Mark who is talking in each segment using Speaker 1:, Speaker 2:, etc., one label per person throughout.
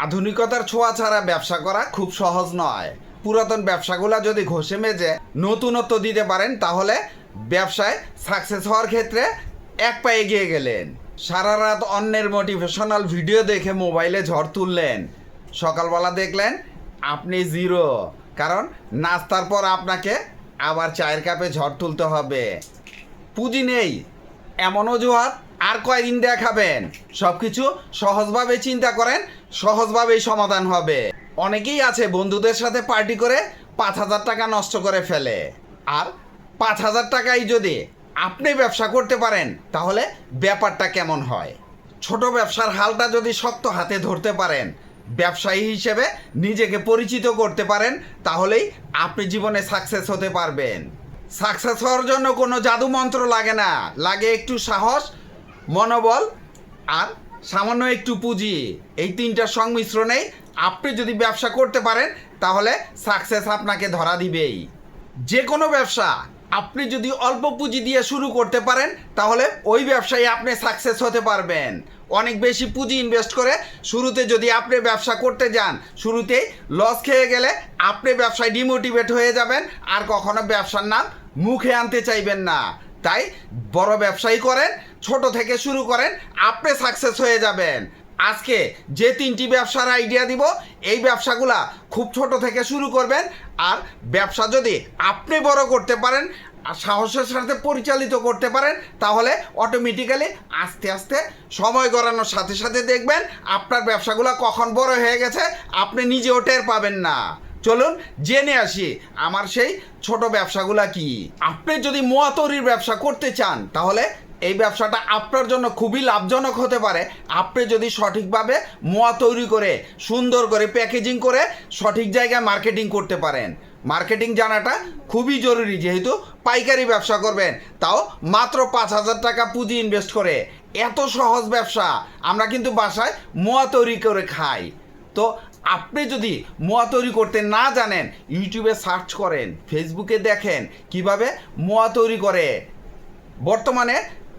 Speaker 1: আধুনিকতার ছোঁয়া ছাড়া ব্যবসা করা খুব সহজ নয়। পুরাতন ব্যবসাগুলো যদি ঘষে মেজে নতুনত্ব দিতে পারেন তাহলে ব্যবসায় সাকসেস হওয়ার ক্ষেত্রে এক পা এগিয়ে গেলেন। সারা রাত অন্যের মোটিভেশনাল ভিডিও দেখে মোবাইলে ঝড় তুললেন, সকালবেলা দেখলেন আপনি জিরো, কারণ নাস্তার পর আপনাকে আবার চায়ের কাপে ঝড় তুলতে হবে। পুঁজি নেই এমন অজুহাত আর কয়দিন দেখাবেন? সব কিছু সহজভাবে চিন্তা করেন, সহজভাবেই সমাধান হবে। অনেকেই আছে বন্ধুদের সাথে পার্টি করে 5,000 টাকা নষ্ট করে ফেলে। আর 5,000 টাকাই যদি আপনি ব্যবসা করতে পারেন তাহলে ব্যাপারটা কেমন হয়? ছোট ব্যবসার হালটা যদি শক্ত হাতে ধরতে পারেন, ব্যবসায়ী হিসেবে নিজেকে পরিচিত করতে পারেন, তাহলেই আপনি জীবনে সাকসেস হতে পারবেন। সাকসেস হওয়ার জন্য কোনো জাদু মন্ত্র লাগে না, লাগে একটু সাহস, মনোবল আর সামান্য একটু পুঁজি। এই তিনটার সংমিশ্রণেই আপনি যদি ব্যবসা করতে পারেন তাহলে সাকসেস আপনাকে ধরা দিবেই। যে কোনো ব্যবসা আপনি যদি অল্প পুঁজি দিয়ে শুরু করতে পারেন তাহলে ওই ব্যবসায় আপনি সাকসেস হতে পারবেন। অনেক বেশি পুঁজি ইনভেস্ট করে শুরুতে যদি আপনি ব্যবসা করতে যান, শুরুতেই লস খেয়ে গেলে আপনি ব্যবসায় ডিমোটিভেট হয়ে যাবেন, আর কখনো ব্যবসার নাম মুখে আনতে চাইবেন না। তাই বড় ব্যবসায়ী করেন, ছোট থেকে শুরু করেন, আপনি সাকসেস হয়ে যাবেন। আজকে যে 3টি ব্যবসার আইডিয়া দিব, এই ব্যবসাগুলা খুব ছোট থেকে শুরু করবেন। আর ব্যবসা যদি আপনি বড় করতে পারেন আর সাহসের সাথে পরিচালিত করতে পারেন তাহলে অটোমেটিক্যালি আস্তে আস্তে সময় গড়ানোর সাথে সাথে দেখবেন আপনার ব্যবসাগুলো কখন বড় হয়ে গেছে আপনি নিজেও টের পাবেন না। চলুন জেনে আসি আমার সেই ছোট ব্যবসাগুলা কি। আপনি যদি মোয়া তৈরির ব্যবসা করতে চান তাহলে এই ব্যবসাটা আপনার জন্য খুবই লাভজনক হতে পারে। আপনি যদি সঠিকভাবে মোয়া তৈরি করে সুন্দর করে প্যাকেজিং করে সঠিক জায়গায় মার্কেটিং করতে পারেন। মার্কেটিং জানাটা খুবই জরুরি, যেহেতু পাইকারি ব্যবসা করবেন, তাও মাত্র 5,000 টাকা পুঁজি ইনভেস্ট করে। এত সহজ ব্যবসা। আমরা কিন্তু বাসায় মোয়া তৈরি করে খাই। তো আপনি যদি মোয়া তৈরি করতে না জানেন, ইউটিউবে সার্চ করেন, ফেসবুকে দেখেন কিভাবে মোয়া তৈরি করে। বর্তমানে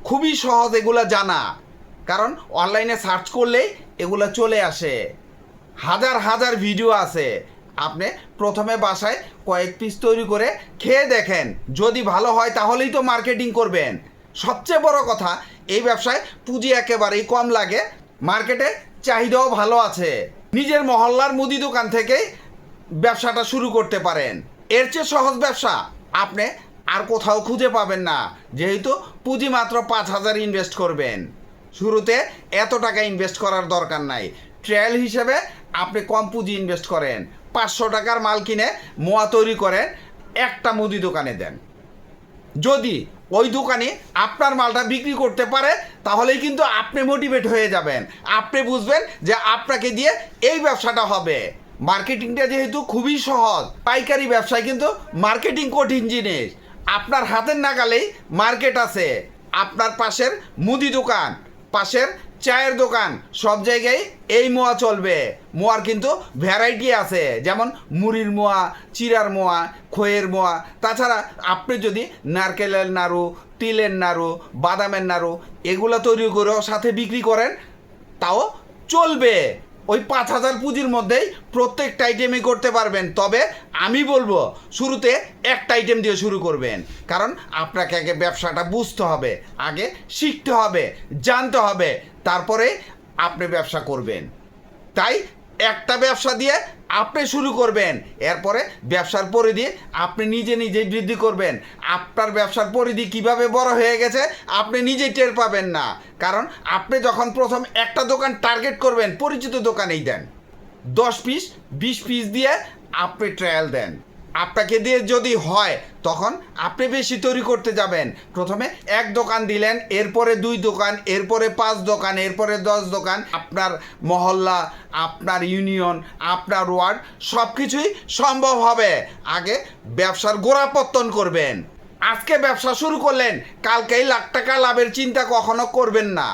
Speaker 1: খুবই সহজ এগুলা জানা, কারণ অনলাইনে সার্চ করলেই এগুলো চলে আসে। হাজার হাজার ভিডিও আছে। আপনি প্রথমে বাসায় কয়েক পিস তৈরি করে খেয়ে দেখেন, যদি ভালো হয় তাহলেই তো মার্কেটিং করবেন। সবচেয়ে বড় কথা, এই ব্যবসায় পুঁজি একেবারেই কম লাগে, মার্কেটে চাহিদাও ভালো আছে। নিজের মহল্লার মুদি দোকান থেকেই ব্যবসাটা শুরু করতে পারেন। এর চেয়ে সহজ ব্যবসা আপনি আর কোথাও খুঁজে পাবেন না, যেহেতু পুঁজি মাত্র 5,000 ইনভেস্ট করবেন। শুরুতে এত টাকা ইনভেস্ট করার দরকার নাই। ট্রায়াল হিসেবে আপনি কম পুঁজি ইনভেস্ট করেন, 500 টাকার মাল কিনে মোয়া তৈরি করেন, একটা মুদি দোকানে দেন। যদি ওই দোকানে আপনার মালটা বিক্রি করতে পারে তাহলেই কিন্তু আপনি মোটিভেট হয়ে যাবেন। আপনি বুঝবেন যে আপনাকে দিয়ে এই ব্যবসাটা হবে। মার্কেটিংটা যেহেতু খুবই সহজ, পাইকারি ব্যবসায় কিন্তু মার্কেটিং কঠিন জিনিস। আপনার হাতের নাগালেই মার্কেট আছে। আপনার পাশের মুদি দোকান, পাশের চায়ের দোকান, সব জায়গায় এই মোয়া চলবে। মোয়ার কিন্তু ভ্যারাইটি আছে, যেমন মুড়ির মোয়া, চিরার মোয়া, খইয়ের মোয়া। তাছাড়া আপনি যদি নারকেলের নাড়ু, তিলের নাড়ু, বাদামের নাড়ু এগুলো তৈরি করেও সাথে বিক্রি করেন তাও চলবে। ওই 5,000 পুঁজির মধ্যেই প্রত্যেকটা আইটেমই করতে পারবেন। তবে আমি বলবো শুরুতে একটা আইটেম দিয়ে শুরু করবেন, কারণ আপনাকে আগে ব্যবসাটা বুঝতে হবে, আগে শিখতে হবে, জানতে হবে, তারপরে আপনি ব্যবসা করবেন। তাই একটা ব্যবসা দিয়ে আপনি শুরু করবেন, এরপরে ব্যবসার পরিধি আপনি নিজে নিজেই বৃদ্ধি করবেন। আপনার ব্যবসার পরিধি কিভাবে বড় হয়ে গেছে আপনি নিজেই টের পাবেন না, কারণ আপনি যখন প্রথম একটা দোকান টার্গেট করবেন, পরিচিত দোকানেই দেন, 10 পিস 20 পিস দিয়ে আপনি ট্রায়াল দেন। আপনাকে দিয়ে যদি হয় তখন আপনি বেশি তৈরি করতে যাবেন। প্রথমে এক দোকান দিলেন, এরপরে 2 দোকান, এরপরে 5 দোকান, এরপরে 10 দোকান। আপনার মহল্লা, আপনার ইউনিয়ন, আপনার ওয়ার্ড সব কিছুই সম্ভব হবে। আগে ব্যবসার গোড়াপত্তন করবেন। আজকে ব্যবসা শুরু করলেন, কালকেই লাখ টাকা লাভের চিন্তা কখনো করবেন না।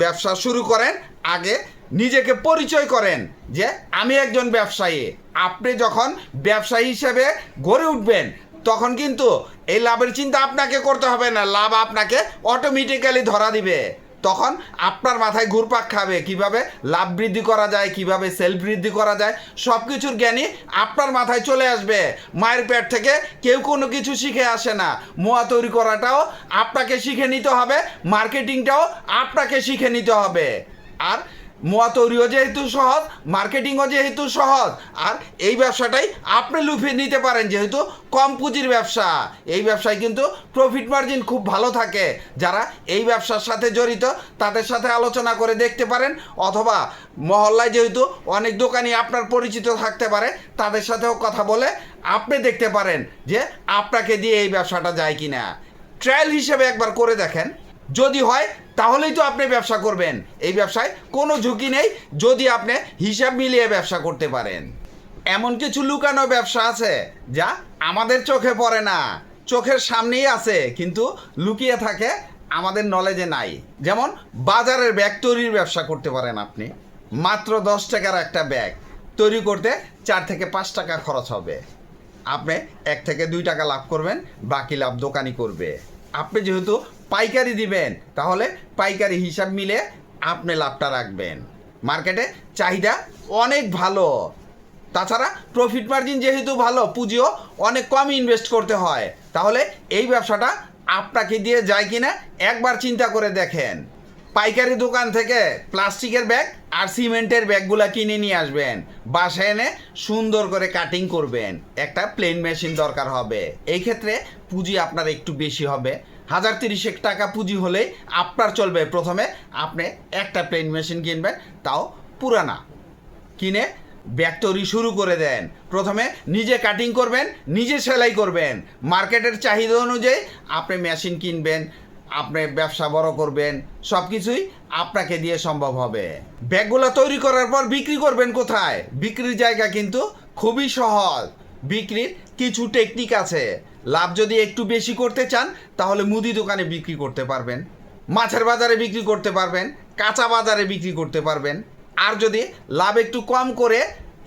Speaker 1: ব্যবসা শুরু করেন, আগে নিজেকে পরিচয় করেন যে আমি একজন ব্যবসায়ী। আপনি যখন ব্যবসায়ী হিসেবে গড়ে উঠবেন তখন কিন্তু এই লাভের চিন্তা আপনাকে করতে হবে না, লাভ আপনাকে অটোমেটিক্যালি ধরা দিবে। তখন আপনার মাথায় ঘুরপাক খাবে কিভাবে লাভ বৃদ্ধি করা যায়, কিভাবে সেল বৃদ্ধি করা যায়, সব কিছুর জ্ঞানই আপনার মাথায় চলে আসবে। মায়ের পেট থেকে কেউ কোনো কিছু শিখে আসে না। মোয়া তৈরি করাটাও আপনাকে শিখে নিতে হবে, মার্কেটিংটাও আপনাকে শিখে নিতে হবে। আর মোয়া তৈরিও যেহেতু সহজ, মার্কেটিংও যেহেতু সহজ, আর এই ব্যবসাটাই আপনি লুফে নিতে পারেন যেহেতু কম পুঁজির ব্যবসা। এই ব্যবসায় কিন্তু প্রফিট মার্জিন খুব ভালো থাকে। যারা এই ব্যবসার সাথে জড়িত তাদের সাথে আলোচনা করে দেখতে পারেন, অথবা মহল্লায় যেহেতু অনেক দোকানি আপনার পরিচিত থাকতে পারে তাদের সাথেও কথা বলে আপনি দেখতে পারেন যে আপনাকে দিয়ে এই ব্যবসাটা যায় কিনা। ট্রায়াল হিসেবে একবার করে দেখেন, যদি হয় তাহলেই তো আপনি ব্যবসা করবেন। এই ব্যবসায় কোনো ঝুঁকি নেই যদি আপনি হিসাব মিলিয়ে ব্যবসা করতে পারেন। এমন কিছু লুকানো ব্যবসা আছে যা আমাদের চোখে পড়ে না, চোখের সামনেই আছে কিন্তু লুকিয়ে থাকে, আমাদের নলেজে নাই। যেমন বাজারের ব্যাগ তৈরির ব্যবসা করতে পারেন আপনি। মাত্র 10 টাকার একটা ব্যাগ তৈরি করতে 4 থেকে 5 টাকা খরচ হবে। আপনি 1 থেকে 2 টাকা লাভ করবেন, বাকি লাভ দোকানি করবে। আপনি যেহেতু পাইকারি দিবেন তাহলে পাইকারি হিসাব মিলে আপনি লাভটা রাখবেন। মার্কেটে চাহিদা অনেক ভালো, তাছাড়া প্রফিট মার্জিন যেহেতু ভালো, পুঁজিও অনেক কম ইনভেস্ট করতে হয়। তাহলে এই ব্যবসাটা আপনাকে দিয়ে যায় কিনা একবার চিন্তা করে দেখেন। পাইকারি দোকান থেকে প্লাস্টিকের ব্যাগ আর সিমেন্টের ব্যাগগুলা কিনে নিয়ে আসবেন, বাসায় এনে সুন্দর করে কাটিং করবেন। একটা প্লেন মেশিন দরকার হবে, এই ক্ষেত্রে পুঁজি আপনার একটু বেশি হবে। 1030 টাকা পুঁজি হলেই আপনার চলবে। প্রথমে আপনি একটা প্লেন মেশিন কিনবেন, তাও পুরানা, কিনে ব্যাগ তৈরি শুরু করে দেন। প্রথমে নিজে কাটিং করবেন, নিজে সেলাই করবেন। মার্কেটের চাহিদা অনুযায়ী আপনি মেশিন কিনবেন, আপনি ব্যবসা বড় করবেন, সব কিছুই আপনাকে দিয়ে সম্ভব হবে। ব্যাগগুলো তৈরি করার পর বিক্রি করবেন কোথায়? বিক্রির জায়গা কিন্তু খুবই সহজ। বিক্রির কিছু টেকনিক আছে। লাভ যদি একটু বেশি করতে চান তাহলে মুদি দোকানে বিক্রি করতে পারবেন, মাছের বাজারে বিক্রি করতে পারবেন, কাঁচা বাজারে বিক্রি করতে পারবেন। আর যদি লাভ একটু কম করে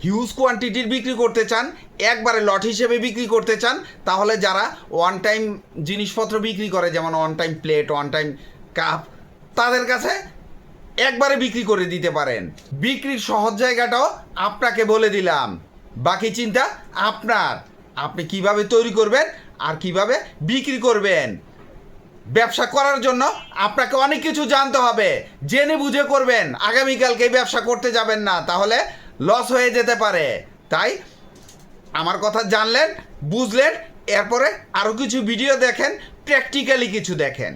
Speaker 1: হিউজ কোয়ান্টিটির বিক্রি করতে চান, একবারে লট হিসেবে বিক্রি করতে চান, তাহলে যারা ওয়ান টাইম জিনিসপত্র বিক্রি করে, যেমন one time plate, one time cup, তাদের কাছে একবারে বিক্রি করে দিতে পারেন। বিক্রির সহজ জায়গাটাও আপনাকে বলে দিলাম, বাকি চিন্তা আপনার। আপনি কিভাবে তৈরি করবেন আর কিভাবে বিক্রি করবেন। ব্যবসা করার জন্য আপনাকে অনেক কিছু জানতে হবে, জেনে বুঝে করবেন। আগামীকালকে ব্যবসা করতে যাবেন না, তাহলে লস হয়ে যেতে পারে। তাই আমার কথা জানলেন, বুঝলেন, এরপরে আরও কিছু ভিডিও দেখেন, প্র্যাকটিক্যালি কিছু দেখেন।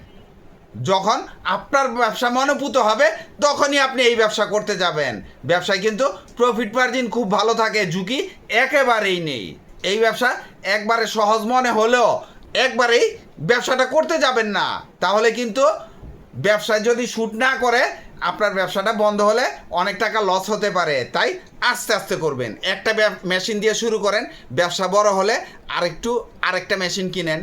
Speaker 1: যখন আপনার ব্যবসা মনোপুত হবে তখনই আপনি এই ব্যবসা করতে যাবেন। ব্যবসায় কিন্তু প্রফিট মার্জিন খুব ভালো থাকে, ঝুঁকি একেবারেই নেই। এই ব্যবসা একবারে সহজ মনে হলেও একবারেই ব্যবসাটা করতে যাবেন না, তাহলে কিন্তু ব্যবসায় যদি শ্যুট না করে আপনার ব্যবসাটা বন্ধ হলে অনেক টাকা লস হতে পারে। তাই আস্তে আস্তে করবেন। একটা মেশিন দিয়ে শুরু করেন, ব্যবসা বড় হলে আরেকটা মেশিন কিনেন,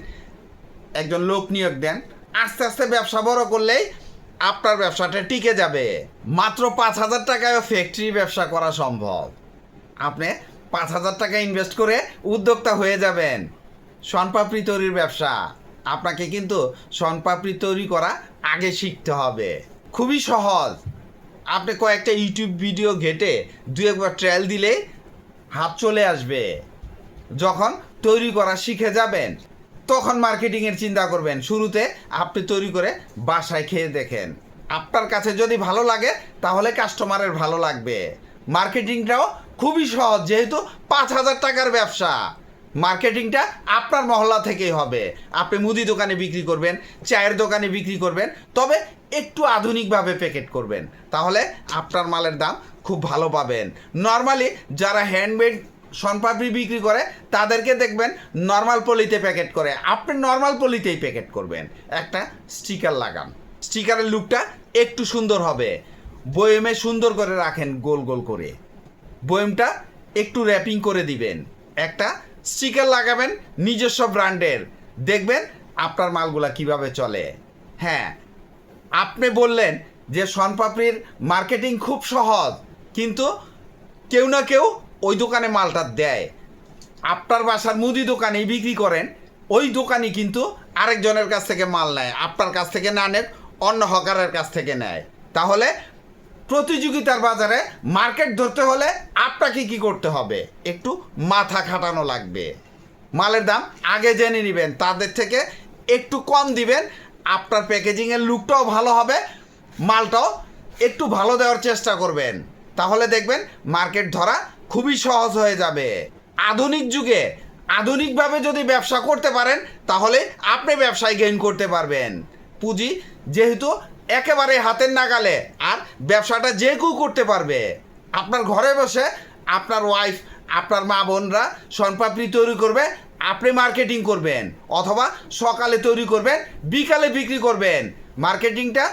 Speaker 1: একজন লোক নিয়োগ দেন। আস্তে আস্তে ব্যবসা বড় করলেই আপনার ব্যবসাটা টিকে যাবে। মাত্র 5,000 টাকায় ফ্যাক্টরি ব্যবসা করা সম্ভব। আপনি 5,000 টাকা ইনভেস্ট করে উদ্যোক্তা হয়ে যাবেন। শনপাপড়ি তৈরির ব্যবসা, আপনাকে কিন্তু শনপাপড়ি তৈরি করা আগে শিখতে হবে। খুবই সহজ। আপনি কয়েকটা ইউটিউব ভিডিও ঘেটে 2-1বার ট্রায়াল দিলে হাত চলে আসবে। যখন তৈরি করা শিখে যাবেন তখন মার্কেটিংয়ের চিন্তা করবেন। শুরুতে আপনি তৈরি করে বাসায় খেয়ে দেখেন, আপনার কাছে যদি ভালো লাগে তাহলে কাস্টমারের ভালো লাগবে। মার্কেটিংটাও খুবই সহজ, যেহেতু 5,000 টাকার ব্যবসা। মার্কেটিংটা আপনার মহল্লা থেকেই হবে। আপনি মুদি দোকানে বিক্রি করবেন, চায়ের দোকানে বিক্রি করবেন, তবে একটু আধুনিকভাবে প্যাকেট করবেন, তাহলে আপনার মালের দাম খুব ভালো পাবেন। নর্মালি যারা হ্যান্ডমেড শনপাপড়ি বিক্রি করে তাদেরকে দেখবেন নর্মাল পলিতে প্যাকেট করে, আপনি নর্মাল পলিতেই প্যাকেট করবেন। একটা স্টিকার লাগান, স্টিকারের লুকটা একটু সুন্দর হবে। বয়েমে সুন্দর করে রাখেন, গোল গোল করে বয়েমটা একটু র্যাপিং করে দিবেন। একটা স্টিকার লাগাবেন নিজস্ব ব্র্যান্ডের, দেখবেন আপনার মালগুলা কিভাবে চলে। হ্যাঁ, আপনি বললেন যে শনপাপড়ির মার্কেটিং খুব সহজ, কিন্তু কেউ না কেউ ওই দোকানে মালটা দেয়। আপনার বাসার মুদি দোকানেই বিক্রি করেন, ওই দোকানই কিন্তু আরেকজনের কাছ থেকে মাল নেয়। আপনার কাছ থেকে না নেয়, অন্য হকারের কাছ থেকে নেয়। তাহলে প্রতিযোগিতার বাজারে মার্কেট ধরতে হলে আপনাকে কি করতে হবে? একটু মাথা খাটানো লাগবে। মালের দাম আগে জেনে নেবেন, তাদের থেকে একটু কম দিবেন, আপনার প্যাকেজিংয়ের লুকটাও ভালো হবে, মালটাও একটু ভালো দেওয়ার চেষ্টা করবেন। তাহলে দেখবেন মার্কেট ধরা খুবই সহজ হয়ে যাবে। আধুনিক যুগে আধুনিকভাবে যদি ব্যবসা করতে পারেন তাহলে আপনি ব্যবসায় গেইন করতে পারবেন। পুঁজি যেহেতু একেবারে হাতের নাগালে, আর ব্যবসাটা যে কেউ করতে পারবে। আপনার ঘরে বসে আপনার ওয়াইফ, আপনার মা বোনরা শনপাপড়ি তৈরি করবে, আপনি মার্কেটিং করবেন, অথবা সকালে তৈরি করবেন, বিকালে বিক্রি করবেন। মার্কেটিংটা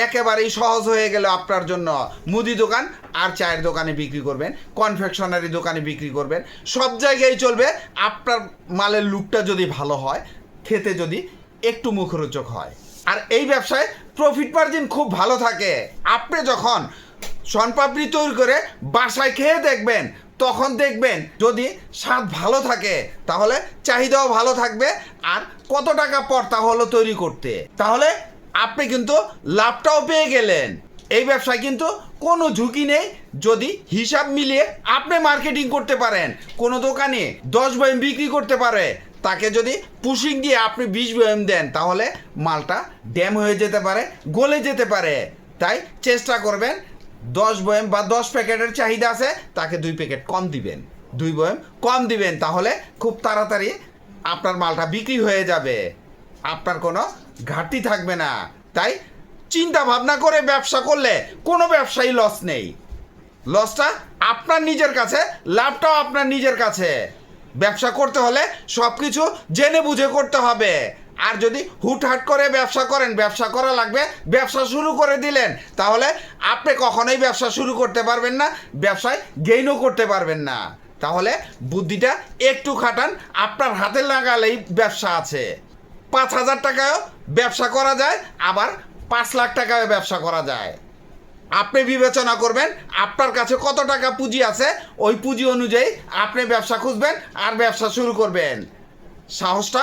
Speaker 1: একেবারেই সহজ হয়ে গেল আপনার জন্য। মুদি দোকান আর চায়ের দোকানে বিক্রি করবেন, কনফেকশনারি দোকানে বিক্রি করবেন, সব জায়গায় চলবে। আপনার মালের লুকটা যদি ভালো হয়, খেতে যদি একটু মুখরোচক হয়, আর এই ব্যবসায় প্রফিট মার্জিন খুব ভালো থাকে। আপনি যখন শনপাপড়ি তৈরি করে বাসায় খেয়ে দেখবেন, তখন দেখবেন যদি স্বাদ ভালো থাকে তাহলে চাহিদাও ভালো থাকবে। আর কত টাকা পড়তা হলো তৈরি করতে, তাহলে আপনি কিন্তু লাভটাও পেয়ে গেলেন। এই ব্যবসায় কিন্তু কোনো ঝুঁকি নেই যদি হিসাব মিলিয়ে আপনি মার্কেটিং করতে পারেন। কোনো দোকানে 10 বয়াম বিক্রি করতে পারে, তাকে যদি পুশিং দিয়ে আপনি 20 বয়াম দেন তাহলে মালটা ড্যাম হয়ে যেতে পারে, গলে যেতে পারে। তাই চেষ্টা করবেন 10 বয়াম বা 10 প্যাকেটের চাহিদা আছে, তাকে 2 প্যাকেট কম দিবেন, 2 বয়াম কম দিবেন, তাহলে খুব তাড়াতাড়ি আপনার মালটা বিক্রি হয়ে যাবে, আপনার কোনো ঘাটতি থাকবে না। তাই চিন্তা ভাবনা করে ব্যবসা করলে কোনো ব্যবসায়ী লস নেই। লসটা আপনার নিজের কাছে, লাভটাও আপনার নিজের কাছে। ব্যবসা করতে হলে সব কিছু জেনে বুঝে করতে হবে। আর যদি হুটহাট করে ব্যবসা করেন, ব্যবসা করা লাগবে, ব্যবসা শুরু করে দিলেন, তাহলে আপনি কখনোই ব্যবসা শুরু করতে পারবেন না, ব্যবসায় গেইনও করতে পারবেন না। তাহলে বুদ্ধিটা একটু খাটান, আপনার হাতের নাগালেই ব্যবসা আছে। 5,000 টাকায়ও ব্যবসা করা যায়, আবার 5 লাখ টাকায় ব্যবসা করা যায়। আপনি বিবেচনা করবেন আপনার কাছে কত টাকা পুঁজি আছে, ওই পুঁজি অনুযায়ী আপনি ব্যবসা খুঁজবেন আর ব্যবসা শুরু করবেন। সাহসটা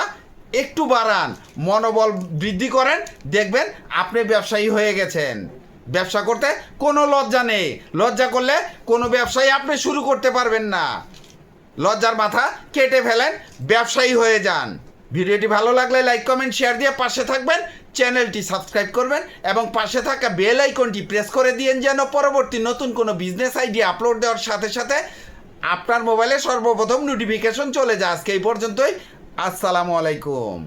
Speaker 1: একটু বাড়ান, মনোবল বৃদ্ধি করেন, দেখবেন আপনি ব্যবসায়ী হয়ে গেছেন। ব্যবসা করতে কোনো লজ্জা নেই, লজ্জা করলে কোনো ব্যবসায়ী আপনি শুরু করতে পারবেন না। লজ্জার মাথা কেটে ফেলেন, ব্যবসায়ী হয়ে যান। ভিডিওটি ভালো লাগলে লাইক, কমেন্ট, শেয়ার দিয়ে পাশে থাকবেন, চ্যানেলটি সাবস্ক্রাইব করবেন এবং পাশে থাকা বেল আইকনটি প্রেস করে দিয়েন যেন পরবর্তী নতুন কোনো বিজনেস আইডিয়া আপলোড দেওয়ার সাথে সাথে আপনার মোবাইলে সর্বপ্রথম নোটিফিকেশন চলে যায়। আজকে এই পর্যন্তই। আসসালামু আলাইকুম।